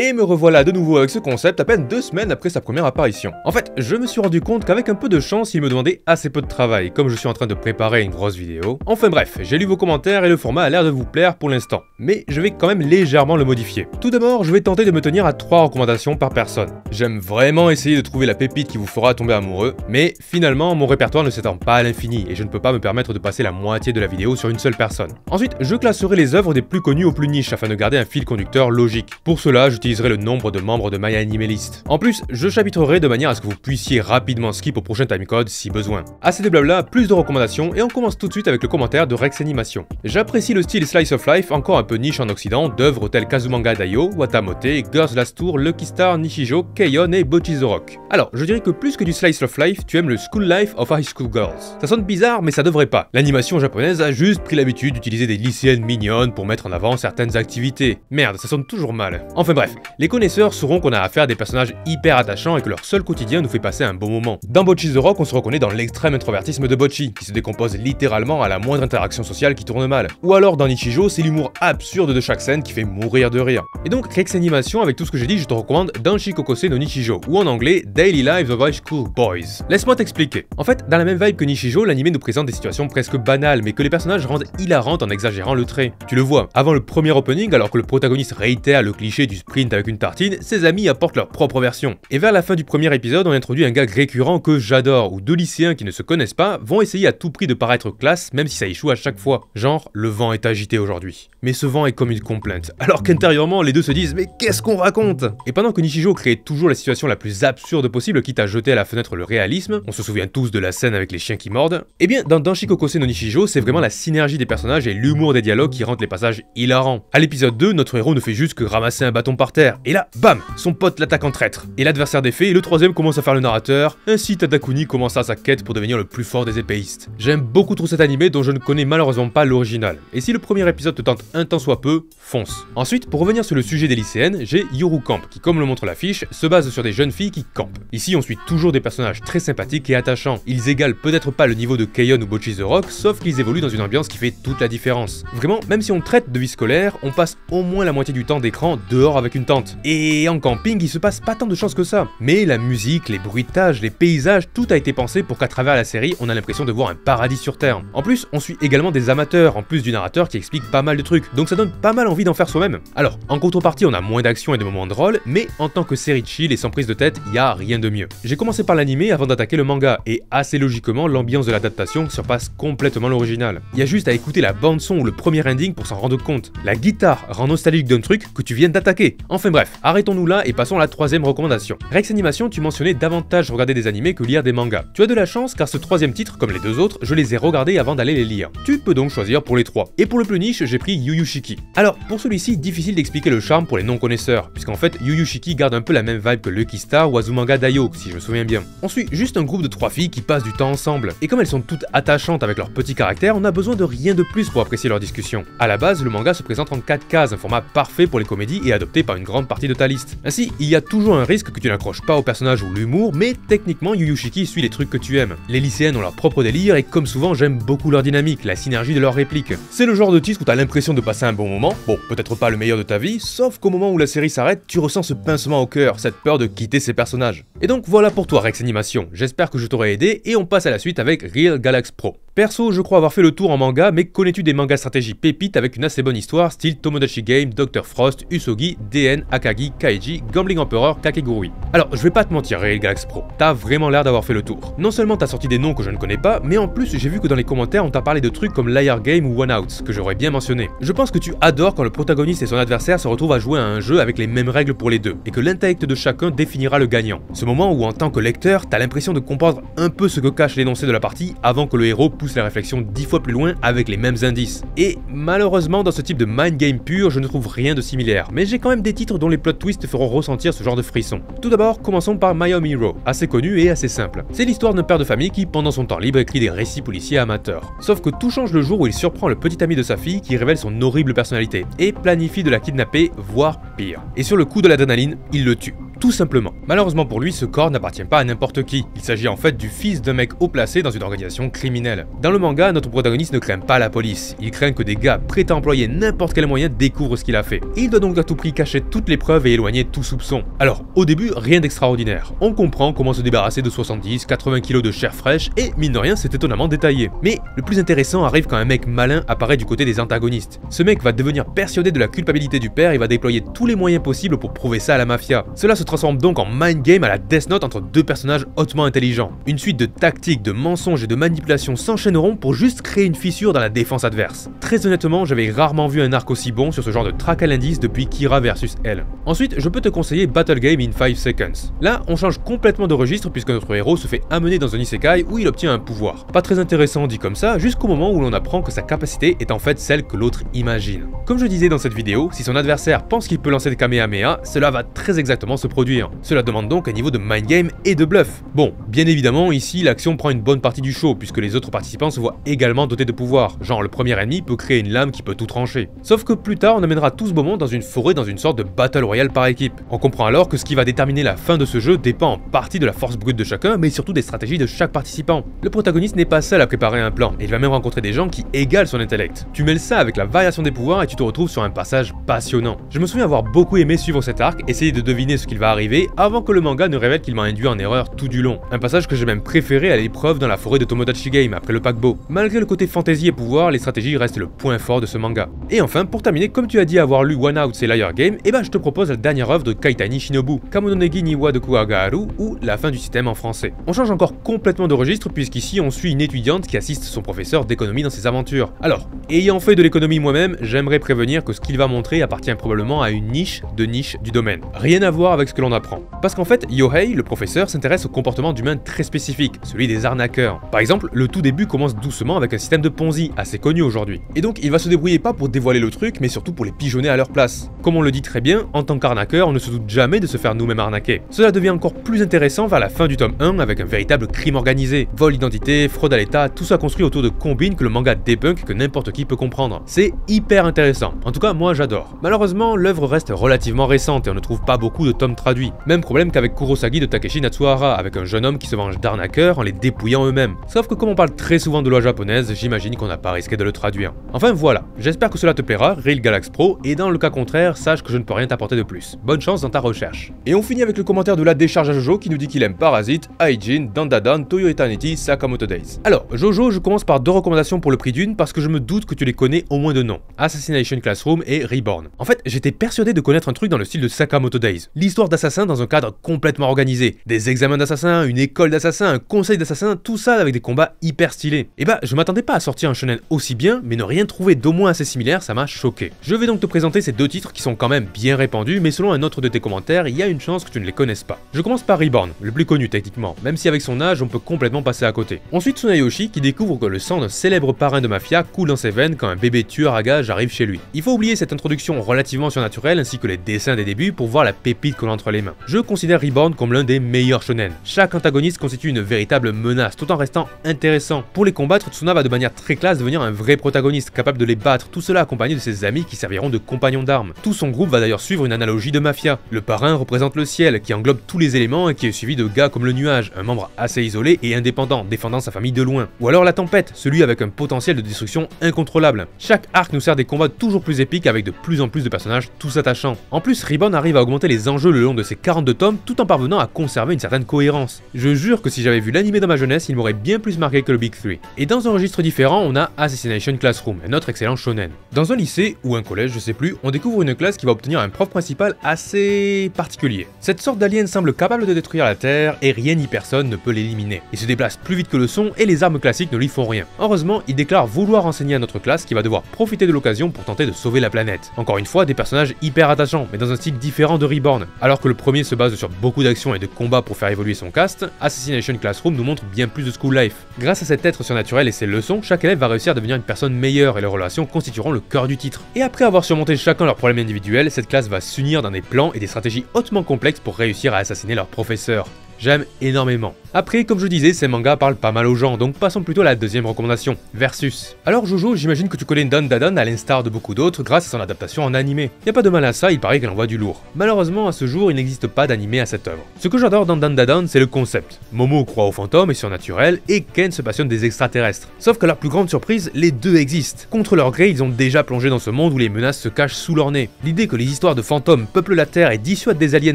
Et me revoilà de nouveau avec ce concept à peine 2 semaines après sa première apparition. En fait, je me suis rendu compte qu'avec un peu de chance, il me demandait assez peu de travail, comme je suis en train de préparer une grosse vidéo. Enfin bref, j'ai lu vos commentaires et le format a l'air de vous plaire pour l'instant, mais je vais quand même légèrement le modifier. Tout d'abord, je vais tenter de me tenir à 3 recommandations par personne. J'aime vraiment essayer de trouver la pépite qui vous fera tomber amoureux, mais finalement, mon répertoire ne s'étend pas à l'infini et je ne peux pas me permettre de passer la moitié de la vidéo sur une seule personne. Ensuite, je classerai les œuvres des plus connues aux plus niches afin de garder un fil conducteur logique. Pour cela, j'utiliserai le nombre de membres de MyAnimeList. En plus, je chapitrerai de manière à ce que vous puissiez rapidement skip au prochain timecode si besoin. Assez de blabla, plus de recommandations et on commence tout de suite avec le commentaire de Rex Animation. J'apprécie le style Slice of Life, encore un peu niche en occident, d'œuvres telles Kazumanga Daioh, Watamote, Girls Last Tour, Lucky Star, Nishijo, Keion et Bocchi the Rock. Alors, je dirais que plus que du Slice of Life, tu aimes le School Life of High School Girls. Ça sonne bizarre, mais ça devrait pas. L'animation japonaise a juste pris l'habitude d'utiliser des lycéennes mignonnes pour mettre en avant certaines activités. Merde, ça sonne toujours mal. Enfin bref, les connaisseurs sauront qu'on a affaire à des personnages hyper attachants et que leur seul quotidien nous fait passer un bon moment. Dans Bocchi the Rock, on se reconnaît dans l'extrême introvertisme de Bocchi, qui se décompose littéralement à la moindre interaction sociale qui tourne mal. Ou alors dans Nishijo, c'est l'humour absurde de chaque scène qui fait mourir de rire. Et donc, Rex Animation, avec tout ce que j'ai dit, je te recommande Danshi Kokose no Nishijo, ou en anglais Daily Lives of High School Boys. Laisse-moi t'expliquer. En fait, dans la même vibe que Nishijo, l'anime nous présente des situations presque banales, mais que les personnages rendent hilarantes en exagérant le trait. Tu le vois, avant le premier opening, alors que le protagoniste réitère le cliché du sprint avec une tartine, ses amis apportent leur propre version. Et vers la fin du premier épisode, on introduit un gag récurrent que j'adore, où deux lycéens qui ne se connaissent pas vont essayer à tout prix de paraître classe, même si ça échoue à chaque fois. Genre, le vent est agité aujourd'hui. Mais ce vent est comme une complainte, alors qu'intérieurement, les deux se disent « Mais qu'est-ce qu'on raconte ?» Et pendant que Nishijo crée toujours la situation la plus absurde possible, quitte à jeter à la fenêtre le réalisme, on se souvient tous de la scène avec les chiens qui mordent, et bien dans Danshi Kokose no Nishijo, c'est vraiment la synergie des personnages et l'humour des dialogues qui rendent les passages hilarants. À l'épisode 2, notre héros ne fait juste que ramasser un bâton par terre, et là, bam, son pote l'attaque en traître. Et l'adversaire défait, et le troisième commence à faire le narrateur, ainsi Tadakuni commença sa quête pour devenir le plus fort des épéistes. J'aime beaucoup trop cet animé dont je ne connais malheureusement pas l'original, et si le premier épisode te tente un tant soit peu, fonce. Ensuite, pour revenir sur le sujet des lycéennes, j'ai Yuru Camp, qui comme le montre l'affiche, se base sur des jeunes filles qui campent. Ici, on suit toujours des personnages très sympathiques et attachants. Ils égalent peut-être pas le niveau de Keion ou Bocchi the Rock, sauf qu'ils évoluent dans une ambiance qui fait toute la différence. Vraiment, même si on traite de vie scolaire, on passe au moins la moitié du temps d'écran dehors avec une tente. Et en camping, il se passe pas tant de choses que ça. Mais la musique, les bruitages, les paysages, tout a été pensé pour qu'à travers la série, on a l'impression de voir un paradis sur Terre. En plus, on suit également des amateurs, en plus du narrateur qui explique pas mal de trucs, donc ça donne pas mal envie d'en faire soi-même. Alors, en contrepartie, on a moins d'action et de moments drôles, mais en tant que série chill et sans prise de tête, y a rien de mieux. J'ai commencé par l'animé avant d'attaquer le manga, et assez logiquement, l'ambiance de l'adaptation surpasse complètement l'original. Il y a juste à écouter la bande-son ou le premier ending pour s'en rendre compte. La guitare rend nostalgique d'un truc que tu viens d'attaquer. Enfin bref, arrêtons-nous là et passons à la troisième recommandation. Rex Animation, tu mentionnais davantage regarder des animés que lire des mangas. Tu as de la chance car ce troisième titre, comme les deux autres, je les ai regardés avant d'aller les lire. Tu peux donc choisir pour les trois. Et pour le plus niche, j'ai pris Yu Yu Shiki. Alors, pour celui-ci, difficile d'expliquer le charme pour les non-connaisseurs, puisqu'en fait, Yu Yu Shiki garde un peu la même vibe que Lucky Star ou Azumanga Daioh, si je me souviens bien. On suit juste un groupe de 3 filles qui passent du temps ensemble, et comme elles sont toutes attachantes avec leur petit caractère, on a besoin de rien de plus pour apprécier leur discussion. À la base, le manga se présente en 4 cases, un format parfait pour les comédies et adopté par une grande partie de ta liste. Ainsi, il y a toujours un risque que tu n'accroches pas au personnage ou l'humour, mais techniquement, Yu Yu Shiki suit les trucs que tu aimes. Les lycéennes ont leur propre délire et comme souvent, j'aime beaucoup leur dynamique, la synergie de leurs répliques. C'est le genre de titre où t'as l'impression de passer un bon moment, bon, peut-être pas le meilleur de ta vie, sauf qu'au moment où la série s'arrête, tu ressens ce pincement au cœur, cette peur de quitter ses personnages. Et donc voilà pour toi Rex Animation, j'espère que je t'aurai aidé et on passe à la suite avec Real Galax Pro. Perso, je crois avoir fait le tour en manga, mais connais-tu des mangas stratégie pépites avec une assez bonne histoire, style Tomodachi Game, Dr. Frost, Usogi, DN, Akagi, Kaiji, Gambling Emperor, Kakegurui? Alors, je vais pas te mentir, Real Galax Pro, t'as vraiment l'air d'avoir fait le tour. Non seulement t'as sorti des noms que je ne connais pas, mais en plus j'ai vu que dans les commentaires on t'a parlé de trucs comme Liar Game ou One Out, que j'aurais bien mentionné. Je pense que tu adores quand le protagoniste et son adversaire se retrouvent à jouer à un jeu avec les mêmes règles pour les deux, et que l'intellect de chacun définira le gagnant. Ce moment où en tant que lecteur, t'as l'impression de comprendre un peu ce que cache l'énoncé de la partie avant que le héros pousse la réflexion 10 fois plus loin avec les mêmes indices. Et malheureusement dans ce type de mind game pur, je ne trouve rien de similaire, mais j'ai quand même des titres dont les plot twists feront ressentir ce genre de frisson. Tout d'abord, commençons par My Home Hero, assez connu et assez simple. C'est l'histoire d'un père de famille qui, pendant son temps libre, écrit des récits policiers amateurs. Sauf que tout change le jour où il surprend le petit ami de sa fille qui révèle son horrible personnalité et planifie de la kidnapper, voire pire. Et sur le coup de l'adrénaline, il le tue. tout simplement. Malheureusement pour lui, ce corps n'appartient pas à n'importe qui. Il s'agit en fait du fils d'un mec haut placé dans une organisation criminelle. Dans le manga, notre protagoniste ne craint pas la police. Il craint que des gars prêts à employer n'importe quel moyen découvrent ce qu'il a fait. Et il doit donc à tout prix cacher toutes les preuves et éloigner tout soupçon. Alors, au début, rien d'extraordinaire. On comprend comment se débarrasser de 70-80 kg de chair fraîche et mine de rien, c'est étonnamment détaillé. Mais le plus intéressant arrive quand un mec malin apparaît du côté des antagonistes. Ce mec va devenir persuadé de la culpabilité du père et va déployer tous les moyens possibles pour prouver ça à la mafia. Cela se transforme donc en mind game à la Death Note entre deux personnages hautement intelligents. Une suite de tactiques, de mensonges et de manipulations s'enchaîneront pour juste créer une fissure dans la défense adverse. Très honnêtement, j'avais rarement vu un arc aussi bon sur ce genre de track à l'indice depuis Kira vs L. Ensuite, je peux te conseiller Battle Game in 5 Seconds. Là, on change complètement de registre puisque notre héros se fait amener dans un isekai où il obtient un pouvoir. Pas très intéressant dit comme ça, jusqu'au moment où l'on apprend que sa capacité est en fait celle que l'autre imagine. Comme je disais dans cette vidéo, si son adversaire pense qu'il peut lancer des Kamehameha, cela va très exactement se produire. Cela demande donc un niveau de mind game et de bluff. Bon, bien évidemment, ici l'action prend une bonne partie du show puisque les autres participants se voient également dotés de pouvoirs, genre le premier ennemi peut créer une lame qui peut tout trancher. Sauf que plus tard, on amènera tout ce moment dans une forêt dans une sorte de battle royale par équipe. On comprend alors que ce qui va déterminer la fin de ce jeu dépend en partie de la force brute de chacun, mais surtout des stratégies de chaque participant. Le protagoniste n'est pas seul à préparer un plan, et il va même rencontrer des gens qui égalent son intellect. Tu mêles ça avec la variation des pouvoirs et tu te retrouves sur un passage passionnant. Je me souviens avoir beaucoup aimé suivre cet arc, essayer de deviner ce qu'il va arriver avant que le manga ne révèle qu'il m'a induit en erreur tout du long. Un passage que j'ai même préféré à l'épreuve dans la forêt de Tomodachi Game après le paquebot. Malgré le côté fantasy et pouvoir, les stratégies restent le point fort de ce manga. Et enfin, pour terminer, comme tu as dit avoir lu One Out c'est Liar Game, et ben je te propose la dernière œuvre de Kaitani Shinobu, Kamononegi ni wa Doku Agaru, ou La fin du système en français. On change encore complètement de registre puisqu'ici on suit une étudiante qui assiste son professeur d'économie dans ses aventures. Alors, ayant fait de l'économie moi-même, j'aimerais prévenir que ce qu'il va montrer appartient probablement à une niche du domaine. Rien à voir avec ce que l'on apprend. Parce qu'en fait, Yohei, le professeur, s'intéresse au comportement d'humains très spécifique, celui des arnaqueurs. Par exemple, le tout début commence doucement avec un système de Ponzi, assez connu aujourd'hui. Et donc il va se débrouiller pas pour dévoiler le truc, mais surtout pour les pigeonner à leur place. Comme on le dit très bien, en tant qu'arnaqueur, on ne se doute jamais de se faire nous-mêmes arnaquer. Cela devient encore plus intéressant vers la fin du tome 1 avec un véritable crime organisé. Vol d'identité, fraude à l'état, tout ça construit autour de combines que le manga débunk que n'importe qui peut comprendre. C'est hyper intéressant. En tout cas, moi j'adore. Malheureusement, l'œuvre reste relativement récente et on ne trouve pas beaucoup de tomes traduits. Même problème qu'avec Kurosagi de Takeshi Natsuhara, avec un jeune homme qui se venge d'arnaqueurs en les dépouillant eux-mêmes. Sauf que comme on parle très souvent de loi japonaise, j'imagine qu'on n'a pas risqué de le traduire. Enfin voilà, j'espère que cela te plaira, Real Galax Pro, et dans le cas contraire, sache que je ne peux rien t'apporter de plus. Bonne chance dans ta recherche. Et on finit avec le commentaire de la décharge à Jojo qui nous dit qu'il aime Parasite, Aijin, Dandadan, Toyo Eternity, Sakamoto Days. Alors, Jojo, je commence par deux recommandations pour le prix d'une parce que je me doute que tu les connais au moins de nom. Assassination Classroom et Reborn. En fait, j'étais persuadé de connaître un truc dans le style de Sakamoto Days. L'histoire d'assassins dans un cadre complètement organisé. Des examens d'assassins, une école d'assassins, un conseil d'assassins, tout ça avec des combats hyper stylés. Et bah, je m'attendais pas à sortir un shonen aussi bien, mais ne rien trouver d'au moins assez similaire, ça m'a choqué. Je vais donc te présenter ces deux titres qui sont quand même bien répandus, mais selon un autre de tes commentaires, il y a une chance que tu ne les connaisses pas. Je commence par Reborn, le plus connu techniquement, même si avec son âge on peut complètement passer à côté. Ensuite Tsunayoshi qui découvre que le sang d'un célèbre parrain de mafia coule dans ses veines quand un bébé tueur à gages arrive chez lui. Il faut oublier cette introduction relativement surnaturelle ainsi que les dessins des débuts pour voir la pépite qu'on a entre les mains. Je considère Reborn comme l'un des meilleurs shonen. Chaque antagoniste constitue une véritable menace tout en restant intéressant. Pour les combattre, Tsuna va de manière très classe devenir un vrai protagoniste capable de les battre, tout cela accompagné de ses amis qui serviront de compagnons d'armes. Tout son groupe va d'ailleurs suivre une analogie de mafia. Le parrain représente le ciel qui englobe tous les éléments et qui est suivi de gars comme le nuage, un membre assez isolé et indépendant, défendant sa famille de loin. Ou alors la tempête, celui avec un potentiel de destruction incontrôlable. Chaque arc nous sert des combats toujours plus épiques avec de plus en plus de personnages tous attachants. En plus, Reborn arrive à augmenter les enjeux le long de ses 42 tomes tout en parvenant à conserver une certaine cohérence. Je jure que si j'avais vu l'anime dans ma jeunesse, il m'aurait bien plus marqué que le Big 3. Et dans un registre différent, on a Assassination Classroom, un autre excellent shonen. Dans un lycée, ou un collège, je sais plus, on découvre une classe qui va obtenir un prof principal assez particulier. Cette sorte d'alien semble capable de détruire la Terre et rien ni personne ne peut l'éliminer. Il se déplace plus vite que le son et les armes classiques ne lui font rien. Heureusement, il déclare vouloir enseigner à notre classe qui va devoir profiter de l'occasion pour tenter de sauver la planète. Encore une fois, des personnages hyper attachants, mais dans un style différent de Reborn. Alors que le premier se base sur beaucoup d'actions et de combats pour faire évoluer son cast, Assassination Classroom nous montre bien plus de school life. Grâce à cet être surnaturel et ses leçons, chaque élève va réussir à devenir une personne meilleure et leurs relations constitueront le cœur du titre. Et après avoir surmonté chacun leurs problèmes individuels, cette classe va s'unir dans des plans et des stratégies hautement complexes pour réussir à assassiner leur professeur. J'aime énormément. Après, comme je disais, ces mangas parlent pas mal aux gens, donc passons plutôt à la deuxième recommandation, Versus. Alors Jojo, j'imagine que tu connais Dandadan à l'instar de beaucoup d'autres grâce à son adaptation en animé. Y a pas de mal à ça, il paraît qu'elle envoie du lourd. Malheureusement, à ce jour, il n'existe pas d'animé à cette œuvre. Ce que j'adore dans Dandadan, c'est le concept. Momo croit aux fantômes et surnaturels, et Ken se passionne des extraterrestres. Sauf que leur plus grande surprise, les deux existent. Contre leur gré, ils ont déjà plongé dans ce monde où les menaces se cachent sous leur nez. L'idée que les histoires de fantômes peuplent la Terre et dissuadent des aliens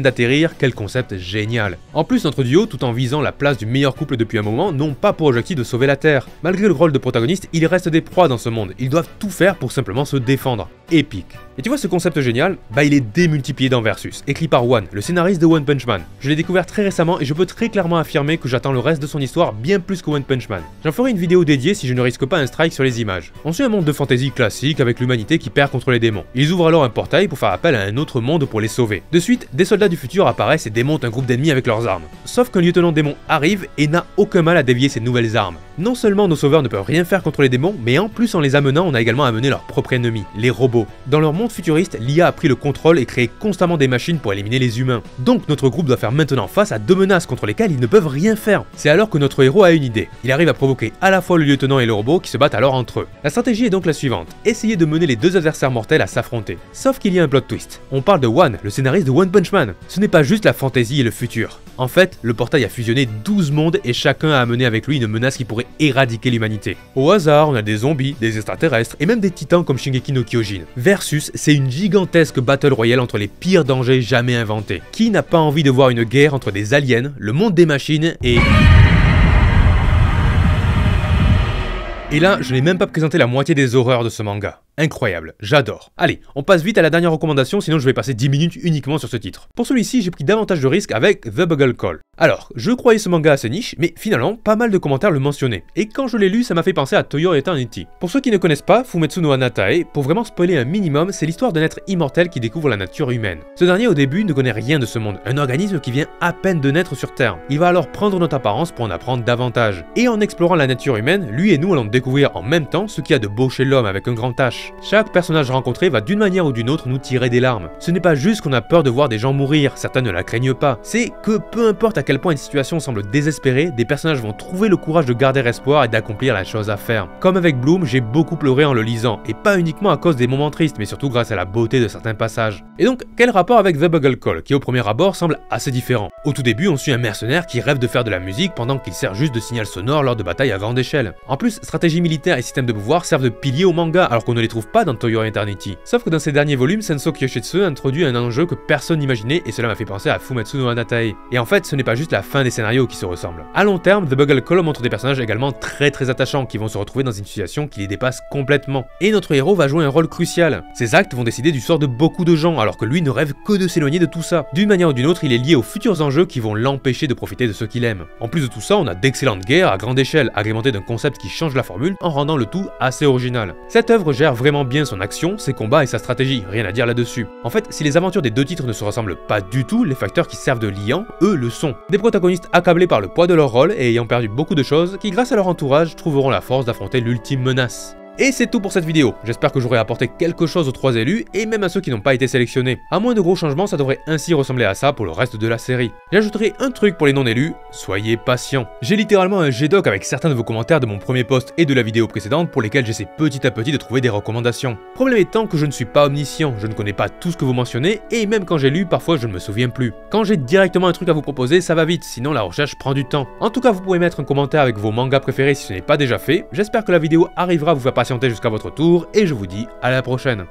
d'atterrir, quel concept génial. En plus, notre duo, tout en visant la place du meilleur couple depuis un moment, n'ont pas pour objectif de sauver la Terre. Malgré le rôle de protagoniste, il reste des proies dans ce monde, ils doivent tout faire pour simplement se défendre. Épique. Et tu vois ce concept génial? Bah il est démultiplié dans Versus, écrit par One, le scénariste de One Punch Man. Je l'ai découvert très récemment et je peux très clairement affirmer que j'attends le reste de son histoire bien plus que One Punch Man. J'en ferai une vidéo dédiée si je ne risque pas un strike sur les images. On suit un monde de fantasy classique avec l'humanité qui perd contre les démons. Ils ouvrent alors un portail pour faire appel à un autre monde pour les sauver. De suite, des soldats du futur apparaissent et démontent un groupe d'ennemis avec leurs armes. Sauf qu'un lieutenant démon arrive et n'a aucun mal à dévier ses nouvelles armes. Non seulement nos sauveurs ne peuvent rien faire contre les démons, mais en plus en les amenant, on a également amené leur propre ennemi, les robots. Dans leur monde futuriste, l'IA a pris le contrôle et créé constamment des machines pour éliminer les humains. Donc notre groupe doit faire maintenant face à deux menaces contre lesquelles ils ne peuvent rien faire. C'est alors que notre héros a une idée. Il arrive à provoquer à la fois le lieutenant et le robot qui se battent alors entre eux. La stratégie est donc la suivante, essayer de mener les deux adversaires mortels à s'affronter. Sauf qu'il y a un plot twist. On parle de One, le scénariste de One Punch Man. Ce n'est pas juste la fantaisie et le futur. En fait, le portail a fusionné 12 mondes et chacun a amené avec lui une menace qui pourrait éradiquer l'humanité. Au hasard, on a des zombies, des extraterrestres et même des titans comme Shingeki no Kyojin. Versus, c'est une gigantesque battle royale entre les pires dangers jamais inventés. Qui n'a pas envie de voir une guerre entre des aliens, le monde des machines et... Et là, je n'ai même pas présenté la moitié des horreurs de ce manga. Incroyable, j'adore. Allez, on passe vite à la dernière recommandation, sinon je vais passer 10 minutes uniquement sur ce titre. Pour celui-ci, j'ai pris davantage de risques avec The Bugle Call. Alors, je croyais ce manga assez niche, mais finalement, pas mal de commentaires le mentionnaient. Et quand je l'ai lu, ça m'a fait penser à Toyo Eternity. Pour ceux qui ne connaissent pas, Fumetsu no Hanatae, pour vraiment spoiler un minimum, c'est l'histoire d'un être immortel qui découvre la nature humaine. Ce dernier au début ne connaît rien de ce monde, un organisme qui vient à peine de naître sur Terre. Il va alors prendre notre apparence pour en apprendre davantage. Et en explorant la nature humaine, lui et nous allons découvrir en même temps ce qu'il y a de beau chez l'homme avec un grand H. Chaque personnage rencontré va d'une manière ou d'une autre nous tirer des larmes. Ce n'est pas juste qu'on a peur de voir des gens mourir, certains ne la craignent pas. C'est que peu importe à quel point une situation semble désespérée, des personnages vont trouver le courage de garder espoir et d'accomplir la chose à faire. Comme avec Bloom, j'ai beaucoup pleuré en le lisant, et pas uniquement à cause des moments tristes, mais surtout grâce à la beauté de certains passages. Et donc, quel rapport avec The Bugle Call, qui au premier abord semble assez différent? Au tout début, on suit un mercenaire qui rêve de faire de la musique pendant qu'il sert juste de signal sonore lors de batailles à grande échelle. En plus, stratégie militaire et système de pouvoir servent de piliers au manga, alors qu'on ne les trouve pas dans Toyo Eternity. Sauf que dans ces derniers volumes, Sensou Kyoshitsu introduit un enjeu que personne n'imaginait et cela m'a fait penser à Fumetsu no Hanatae. Et en fait, ce n'est pas juste la fin des scénarios qui se ressemblent. À long terme, The Bugle Call montre des personnages également très attachants qui vont se retrouver dans une situation qui les dépasse complètement. Et notre héros va jouer un rôle crucial. Ses actes vont décider du sort de beaucoup de gens, alors que lui ne rêve que de s'éloigner de tout ça. D'une manière ou d'une autre, il est lié aux futurs enjeux qui vont l'empêcher de profiter de ce qu'il aime. En plus de tout ça, on a d'excellentes guerres à grande échelle, agrémentées d'un concept qui change la formule en rendant le tout assez original. Cette œuvre gère vraiment bien son action, ses combats et sa stratégie, rien à dire là-dessus. En fait, si les aventures des deux titres ne se ressemblent pas du tout, les facteurs qui servent de liant, eux, le sont. Des protagonistes accablés par le poids de leur rôle et ayant perdu beaucoup de choses, qui grâce à leur entourage trouveront la force d'affronter l'ultime menace. Et c'est tout pour cette vidéo, j'espère que j'aurai apporté quelque chose aux 3 élus et même à ceux qui n'ont pas été sélectionnés. À moins de gros changements, ça devrait ainsi ressembler à ça pour le reste de la série. J'ajouterai un truc pour les non élus, soyez patients. J'ai littéralement un G-Doc avec certains de vos commentaires de mon premier post et de la vidéo précédente pour lesquels j'essaie petit à petit de trouver des recommandations. Problème étant que je ne suis pas omniscient, je ne connais pas tout ce que vous mentionnez et même quand j'ai lu, parfois je ne me souviens plus. Quand j'ai directement un truc à vous proposer, ça va vite, sinon la recherche prend du temps. En tout cas, vous pouvez mettre un commentaire avec vos mangas préférés si ce n'est pas déjà fait. J'espère que la vidéo arrivera à vous faire patienter jusqu'à votre tour et je vous dis à la prochaine.